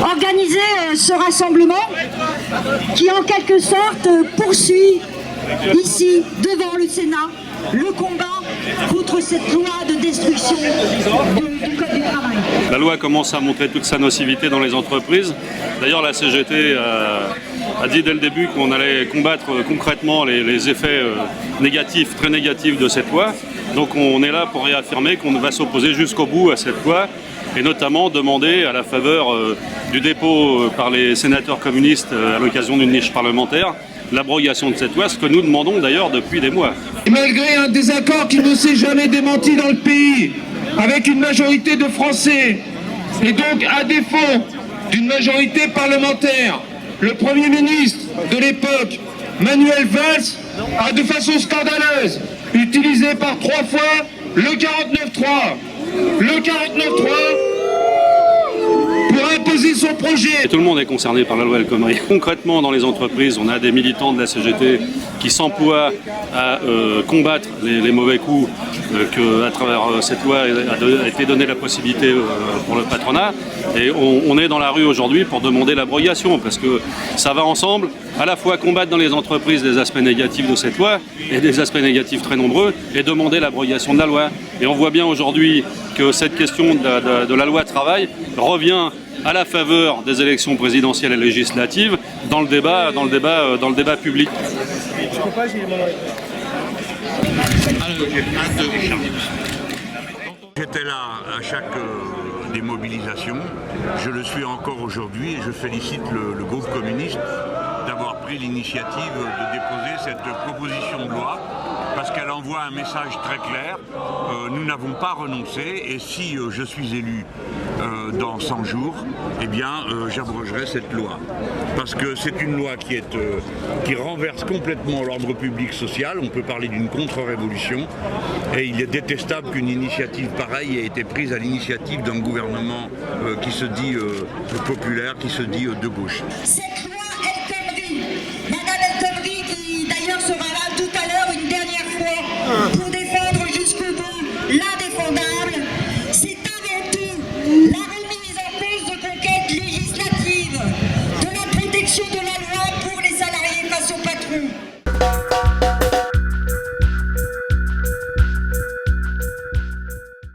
organisé ce rassemblement qui en quelque sorte poursuit ici devant le Sénat le combat contre cette loi de destruction du Code du travail. La loi commence à montrer toute sa nocivité dans les entreprises. D'ailleurs, la CGT a dit dès le début qu'on allait combattre concrètement les effets négatifs, très négatifs de cette loi. Donc on est là pour réaffirmer qu'on va s'opposer jusqu'au bout à cette loi et notamment demander à la faveur du dépôt par les sénateurs communistes à l'occasion d'une niche parlementaire l'abrogation de cette loi, ce que nous demandons d'ailleurs depuis des mois. Et malgré un désaccord qui ne s'est jamais démenti dans le pays, avec une majorité de Français, et donc à défaut d'une majorité parlementaire, le Premier ministre de l'époque, Manuel Valls, a de façon scandaleuse utilisé par 3 fois le 49.3. Le 49.3 pour imposer son projet. Et tout le monde est concerné par la loi El Khomri. Concrètement, dans les entreprises, on a des militants de la CGT qui s'emploient à combattre les mauvais coups qu'à travers cette loi a été donnée la possibilité pour le patronat. Et on est dans la rue aujourd'hui pour demander l'abrogation, parce que ça va ensemble, à la fois combattre dans les entreprises les aspects négatifs de cette loi, et des aspects négatifs très nombreux, et demander l'abrogation de la loi. Et on voit bien aujourd'hui que cette question de la loi travail revient à la faveur des élections présidentielles et législatives dans le débat public. J'étais là à chaque des mobilisations, je le suis encore aujourd'hui et je félicite le groupe communiste d'avoir pris l'initiative de déposer cette proposition de loi parce qu'elle envoie un message très clair. Nous n'avons pas renoncé et si je suis élu dans 100 jours, eh bien j'abrogerai cette loi. Parce que c'est une loi qui renverse complètement l'ordre public social, on peut parler d'une contre-révolution et il est détestable qu'une initiative pareille ait été prise à l'initiative d'un gouvernement qui se dit populaire, qui se dit de gauche. Cette loi